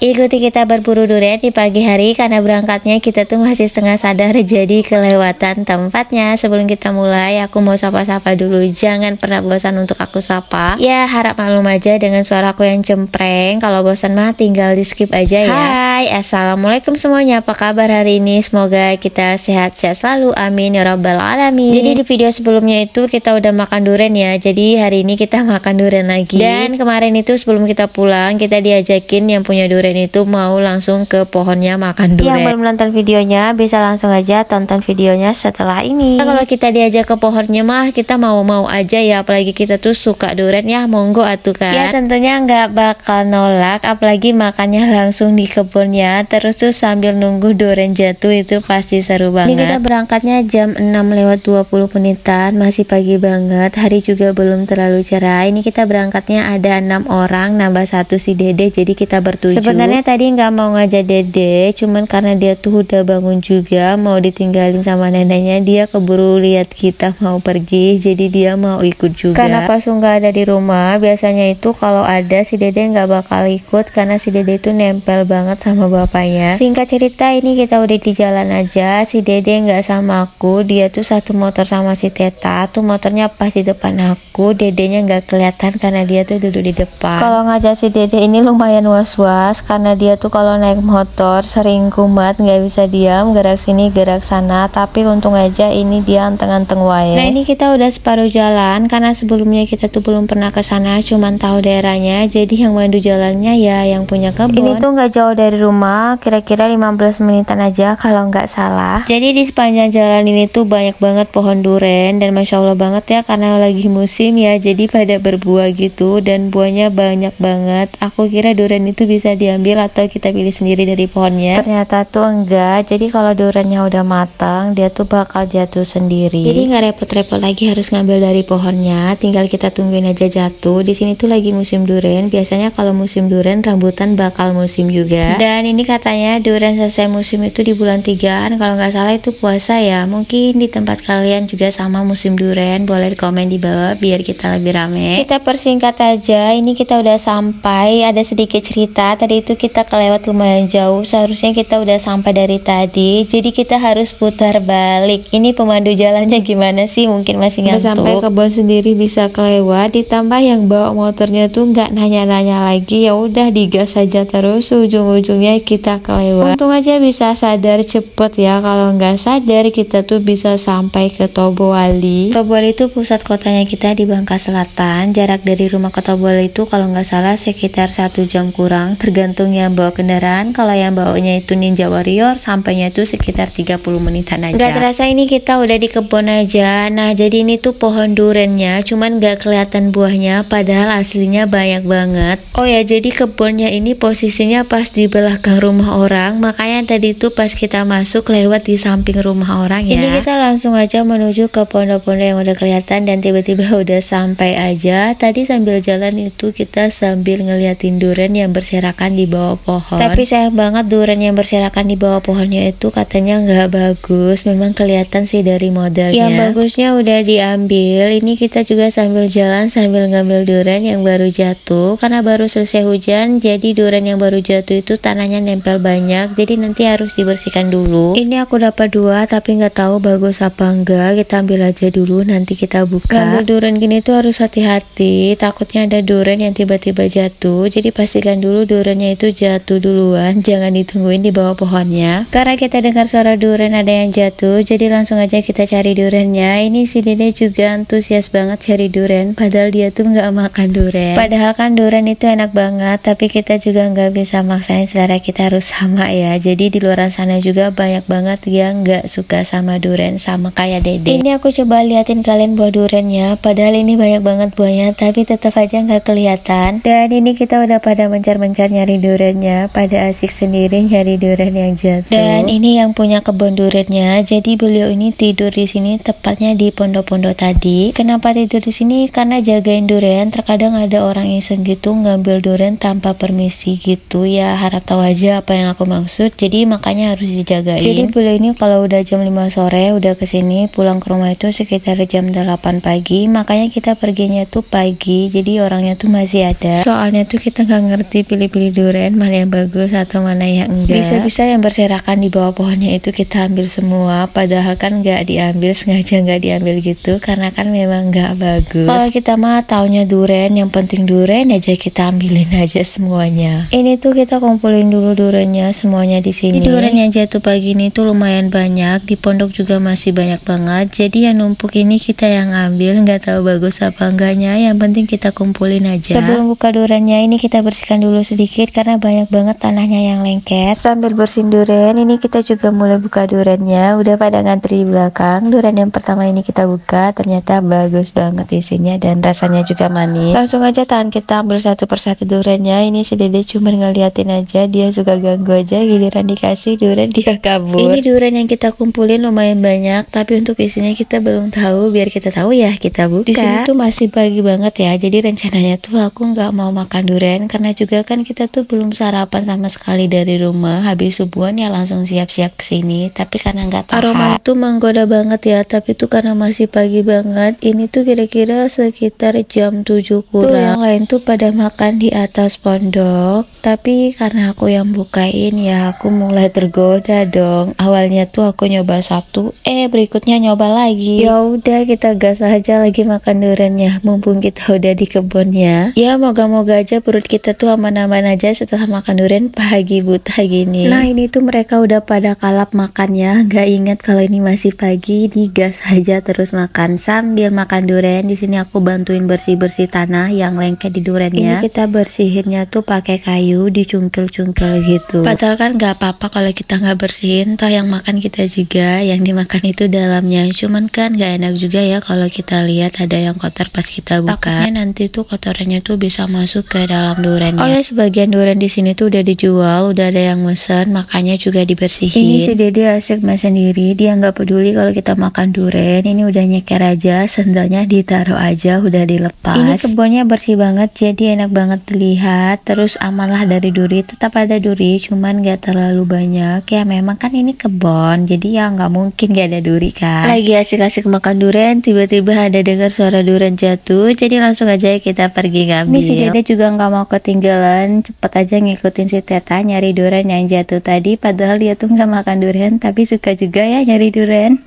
Ikuti kita berburu durian di pagi hari karena berangkatnya kita tuh masih setengah sadar jadi kelewatan tempatnya. Sebelum kita mulai, aku mau sapa-sapa dulu. Jangan pernah bosan untuk aku sapa. Ya, harap maklum aja dengan suaraku yang cempreng. Kalau bosan mah tinggal di skip aja ya. Hai, assalamualaikum semuanya. Apa kabar hari ini? Semoga kita sehat-sehat selalu. Amin ya rabbal alamin. Jadi di video sebelumnya itu kita udah makan durian ya. Jadi hari ini kita makan durian lagi. Dan kemarin itu sebelum kita pulang, kita diajakin yang punya durian itu mau langsung ke pohonnya makan durian. Yang belum nonton videonya bisa langsung aja tonton videonya setelah ini. Nah, kalau kita diajak ke pohonnya mah kita mau-mau aja ya, apalagi kita tuh suka durian ya, monggo atuh kan. Ya tentunya nggak bakal nolak, apalagi makannya langsung di kebunnya terus tuh sambil nunggu durian jatuh, itu pasti seru banget. Ini kita berangkatnya jam 6:20 menitan, masih pagi banget, hari juga belum terlalu cerah. Ini kita berangkatnya ada 6 orang, nambah satu si Dede, jadi kita bertujuh. Sebenarnya tadi nggak mau ngajak Dede, cuman karena dia tuh udah bangun juga, mau ditinggalin sama neneknya, dia keburu lihat kita mau pergi, jadi dia mau ikut juga. Karena pas nggak ada di rumah, biasanya itu kalau ada si Dede nggak bakal ikut karena si Dede itu nempel banget sama bapaknya. Singkat cerita, ini kita udah di jalan aja, si Dede nggak sama aku, dia tuh satu motor sama si Teta, tuh motornya pas di depan aku, Dedenya nggak kelihatan karena dia tuh duduk di depan. Kalau ngajak si Dede ini lumayan was-was karena dia tuh kalau naik motor sering kumat, nggak bisa diam, gerak sini gerak sana, tapi untung aja ini dia anteng-anteng wae. Nah, ini kita udah separuh jalan karena sebelumnya kita tuh belum pernah ke sana, cuman tahu daerahnya, jadi yang mandu jalannya ya yang punya kebun. Ini tuh nggak jauh dari rumah, kira-kira 15 menitan aja kalau nggak salah. Jadi di sepanjang jalan ini tuh banyak banget pohon durian, dan masya Allah banget ya karena lagi musim ya, jadi pada berbuah gitu dan buahnya banyak banget. Aku kira durian itu bisa diambil atau kita pilih sendiri dari pohonnya, ternyata tuh enggak. Jadi kalau duriannya udah matang, dia tuh bakal jatuh sendiri, jadi nggak repot-repot lagi harus ngambil dari pohonnya, tinggal kita tungguin aja jatuh. Di sini tuh lagi musim durian, biasanya kalau musim durian rambutan bakal musim juga. Dan ini katanya durian selesai musim itu di bulan 3-an kalau nggak salah, itu puasa ya. Mungkin di tempat kalian juga sama musim durian, boleh komen di bawah biar kita lebih rame. Kita persingkat aja, ini kita udah sampai. Ada sedikit cerita, tadi itu kita kelewat lumayan jauh, seharusnya kita udah sampai dari tadi, jadi kita harus putar balik. Ini pemandu jalannya gimana sih, mungkin masih ngantuk. Sampai kebun sendiri bisa kelewat, ditambah yang bawa motornya tuh nggak nanya-nanya lagi, ya udah digas saja terus, ujung-ujungnya kita kelewat. Untung aja bisa sadar cepet ya, kalau nggak sadar kita tuh bisa sampai ke Tobowali. Tobowali itu pusat kotanya kita di Bangka Selatan, jarak dari rumah ke Tobowali itu kalau nggak salah sekitar 1 jam kurang, tergantung yang bawa kendaraan. Kalau yang bawanya itu Ninja Warrior, sampainya itu sekitar 30 menitan aja. Gak terasa ini kita udah di kebun aja. Nah, jadi ini tuh pohon duriannya, cuman gak kelihatan buahnya, padahal aslinya banyak banget. Oh ya, jadi kebunnya ini posisinya pas di belakang rumah orang, makanya tadi tuh pas kita masuk lewat di samping rumah orang ya. Ini kita langsung aja menuju ke pondok-pondok yang udah kelihatan, dan tiba-tiba udah sampai aja. Tadi sambil jalan itu kita sambil ngeliatin durian yang berserakan di bawah pohon. Tapi sayang banget durian yang berserakan di bawah pohonnya itu katanya nggak bagus. Memang kelihatan sih dari modelnya. Yang bagusnya udah diambil. Ini kita juga sambil jalan sambil ngambil durian yang baru jatuh. Karena baru selesai hujan, jadi durian yang baru jatuh itu tanahnya nempel banyak. Jadi nanti harus dibersihkan dulu. Ini aku dapat 2, tapi nggak tahu bagus apa enggak. Kita ambil aja dulu, nanti kita buka. Ngambil durian gini tuh harus hati-hati. Takutnya ada durian yang tiba-tiba jatuh. Jadi pastikan dulu duriannya itu jatuh duluan, jangan ditungguin di bawah pohonnya. Karena kita dengar suara durian ada yang jatuh, jadi langsung aja kita cari duriannya. Ini si Dede juga antusias banget cari durian, padahal dia tuh nggak makan durian. Padahal kan durian itu enak banget, tapi kita juga nggak bisa maksain selera kita harus sama ya. Jadi di luar sana juga banyak banget yang nggak suka sama durian, sama kayak Dede. Ini aku coba liatin kalian buah duriannya, padahal ini banyak banget buahnya, tapi tetap aja nggak kelihatan. Dan ini kita udah pada mencar-mencar nyari duriannya, pada asik sendiri nyari durian yang jatuh. Dan ini yang punya kebun duriannya, jadi beliau ini tidur di sini, tepatnya di pondok-pondok tadi. Kenapa tidur di sini? Karena jagain durian. Terkadang ada orang iseng gitu ngambil durian tanpa permisi gitu ya, harap tahu aja apa yang aku maksud, jadi makanya harus dijagain. Jadi beliau ini kalau udah jam 5 sore udah kesini, pulang ke rumah itu sekitar jam 8 pagi, makanya kita perginya tuh pagi, jadi orangnya tuh masih ada. Soalnya tuh kita nggak ngerti pilih-pilih durian mana yang bagus atau mana yang enggak. Bisa-bisa yang berserakan di bawah pohonnya itu kita ambil semua, padahal kan nggak diambil, sengaja nggak diambil gitu karena kan memang nggak bagus. Kalau kita mah taunya durian, yang penting durian aja kita ambilin aja semuanya. Ini tuh kita kumpulin dulu duriannya semuanya di sini. Durian yang jatuh pagi ini tuh lumayan banyak, di pondok juga masih banyak banget. Jadi yang numpuk ini kita yang ambil, nggak tahu bagus apa enggaknya, yang penting kita kumpulin aja. Sebelum buka duriannya ini kita bersihkan dulu sedikit karena banyak banget tanahnya yang lengket. Sambil bersihin durian ini kita juga mulai buka duriannya. Udah pada ngantri di belakang. Durian yang pertama ini kita buka, ternyata bagus banget isinya dan rasanya juga manis. Langsung aja tangan kita ambil satu persatu duriannya. Ini si Dede cuma ngeliatin aja, dia juga ganggu aja, giliran dikasih durian dia kabur. Ini durian yang kita kumpulin lumayan banyak, tapi untuk isinya kita belum tahu. Biar kita tahu ya kita buka. Di sini tuh masih pagi banget ya, jadi rencananya tuh aku nggak mau makan durian karena juga kan kita tuh belum sarapan sama sekali dari rumah. Habis subuhan ya langsung siap-siap kesini, tapi karena nggak tahan. Aroma itu menggoda banget ya, tapi tuh karena masih pagi banget. Ini tuh kira-kira sekitar jam 7 kurang. Tuh yang lain tuh pada makan di atas pondok, tapi karena aku yang bukain ya aku mulai tergoda dong. Awalnya tuh aku nyoba satu, berikutnya nyoba lagi. Ya udah kita gas aja lagi makan duriannya, mumpung kita udah di kebunnya. Ya moga-moga aja perut kita tuh aman-aman aja setelah makan durian pagi buta gini. Nah ini tuh mereka udah pada kalap makannya, gak ingat kalau ini masih pagi, digas aja terus makan. Sambil makan durian di sini aku bantuin bersih-bersih tanah yang lengket di duriannya. Ini kita bersihinnya tuh pakai kayu, dicungkil-cungkil gitu. Padahal kan gak apa-apa kalau kita nggak bersihin, toh yang makan kita juga, yang dimakan itu dalamnya. Cuman kan gak enak juga ya kalau kita lihat ada yang kotor pas kita buka. Takutnya nanti tuh kotorannya tuh bisa masuk ke dalam duriannya. Oh ya, sebagian durian di sini tuh udah dijual, udah ada yang mesen, makanya juga dibersihin. Ini si Dede asik main sendiri, dia nggak peduli kalau kita makan durian. Ini udah nyeker aja, sendalnya ditaruh aja, udah dilepas. Ini kebunnya bersih banget, jadi enak banget dilihat. Terus aman lah dari duri, tetap ada duri, cuman nggak terlalu banyak. Ya memang kan ini kebun, jadi ya nggak mungkin gak ada duri kan. Lagi asik-asik makan durian, tiba-tiba ada dengar suara durian jatuh, jadi langsung aja kita pergi ngambil. Ini si Dede juga nggak mau ketinggalan, cepet aja ngikutin si Teta nyari durian yang jatuh tadi. Padahal dia tuh nggak makan durian, tapi suka juga ya nyari durian.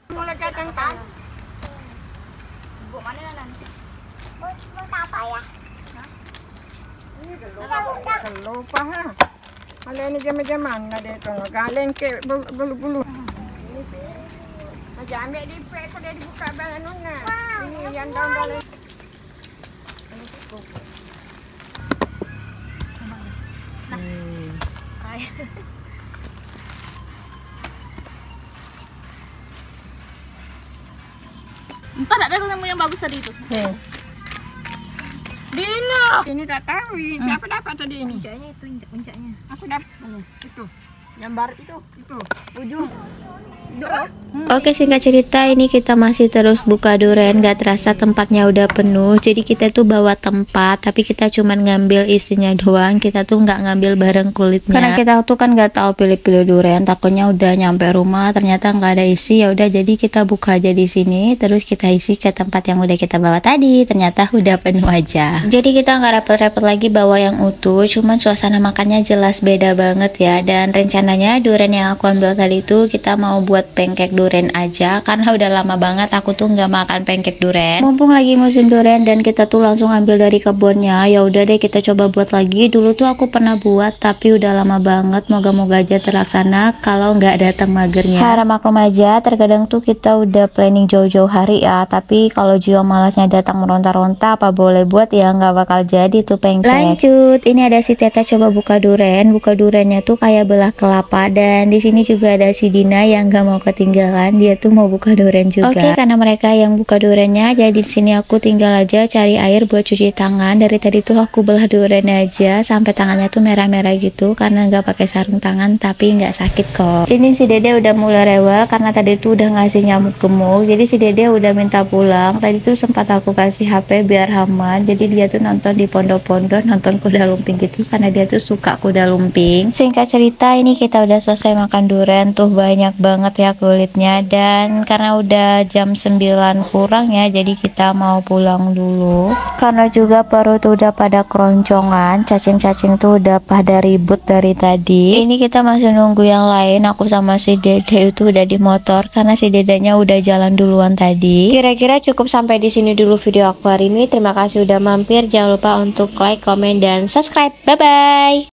Mulai kadang kan. Bu mana nanti? Bu apa ya? Ini lupa ha. Kalau ini jam-jaman ada itu galen ke bulu-bulu. Aja ambil di pek kau dah dibuka bahan nuna. Ini yang daun-daun. Nah, saya. Entah tak ada nemu yang bagus tadi itu. Dino. Ini tak tahu. Siapa dapat tadi ini? Puncaknya itu, puncaknya. Aku dapat. Itu. Gambar itu. Itu. Ujung. Oke, singkat cerita ini kita masih terus buka durian. Gak terasa tempatnya udah penuh, jadi kita tuh bawa tempat, tapi kita cuman ngambil isinya doang. Kita tuh nggak ngambil bareng kulitnya karena kita tuh kan nggak tahu pilih-pilih durian, takutnya udah nyampe rumah ternyata nggak ada isi. Ya udah, jadi kita buka aja di sini, terus kita isi ke tempat yang udah kita bawa tadi. Ternyata udah penuh aja, jadi kita nggak repot-repot lagi bawa yang utuh. Cuman suasana makannya jelas beda banget ya. Dan rencananya durian yang aku ambil tadi itu kita mau buat pancake durian aja, karena udah lama banget aku tuh nggak makan pancake durian. Mumpung lagi musim durian dan kita tuh langsung ambil dari kebunnya, ya udah deh kita coba buat lagi. Dulu tuh aku pernah buat tapi udah lama banget, moga-moga aja terlaksana kalau nggak datang magernya. Harap maklum aja, terkadang tuh kita udah planning jauh-jauh hari ya, tapi kalau jiwa malasnya datang meronta-ronta, apa boleh buat ya, nggak bakal jadi tuh pancake. Lanjut, ini ada si Teta coba buka durian. Buka duriannya tuh kayak belah kelas sapa. Dan di sini juga ada si Dina yang gak mau ketinggalan, dia tuh mau buka durian juga. Oke, karena mereka yang buka duriannya, jadi di sini aku tinggal aja cari air buat cuci tangan. Dari tadi tuh aku belah durian aja sampai tangannya tuh merah-merah gitu karena nggak pakai sarung tangan, tapi nggak sakit kok. Ini si Dede udah mulai rewel karena tadi tuh udah ngasih nyamuk gemuk, jadi si Dede udah minta pulang. Tadi tuh sempat aku kasih HP biar aman, jadi dia tuh nonton di pondok-pondok, nonton kuda lumping gitu karena dia tuh suka kuda lumping. Singkat cerita, ini kita udah selesai makan durian tuh, banyak banget ya kulitnya. Dan karena udah jam 9 kurang ya, jadi kita mau pulang dulu karena juga perut udah pada keroncongan, cacing-cacing tuh udah pada ribut dari tadi. Ini kita masih nunggu yang lain, aku sama si Dede itu udah di motor karena si Dedenya udah jalan duluan tadi. Kira-kira cukup sampai di sini dulu video aku hari ini. Terima kasih udah mampir, jangan lupa untuk like, komen, dan subscribe. Bye bye.